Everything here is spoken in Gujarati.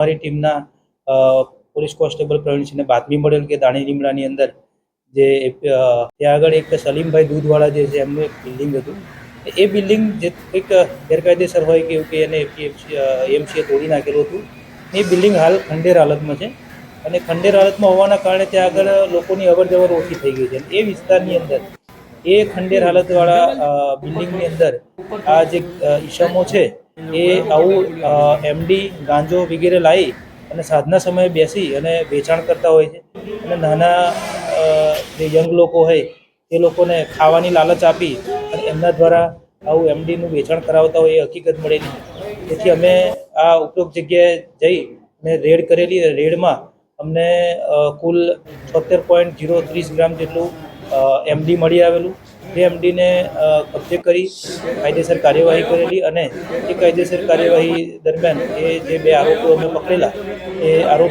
हमारी टीमना પોલીસ કોન્સ્ટેબલ પ્રવીણસિંહને બાતમી મળેલ કે દાણી લીમડાની અંદર જે ત્યાં આગળ એક સલીમભાઈ દૂધવાળા જે છે એમનું એક બિલ્ડિંગ હતું. એ બિલ્ડિંગ જે કંઈક ગેરકાયદેસર હોય કે એવું કે એને એમસીએ તોડી નાખેલું હતું. એ બિલ્ડિંગ હાલ ખંડેર હાલતમાં છે અને ખંડેર હાલતમાં હોવાના કારણે ત્યાં આગળ લોકોની અવરજવર ઓછી થઈ ગઈ છે. એ વિસ્તારની અંદર એ ખંડેર હાલતવાળા બિલ્ડિંગની અંદર આ જે ઈસમો છે એ આવું એમડી ગાંજો વગેરે લાવી અને સાંજના સમયે બેસી અને વેચાણ કરતા હોય છે. અને નાના જે યંગ લોકો હોય એ લોકોને ખાવાની લાલચ આપી અને એમના દ્વારા આવું એમડીનું વેચાણ કરાવતા હોય એ હકીકત મળેલી. તેથી અમે આ ઉપરોક્ત જગ્યાએ જઈ અને રેડ કરેલી. રેડમાં અમને કુલ 76.030 ગ્રામ જેટલું એમડી મળી આવેલું. જે એમડીને કબજે કરી કાયદેસર કાર્યવાહી કરેલી અને એ કાયદેસર કાર્યવાહી દરમિયાન એ જે બે આરોપીઓ અમે પકડેલા એ આરોપી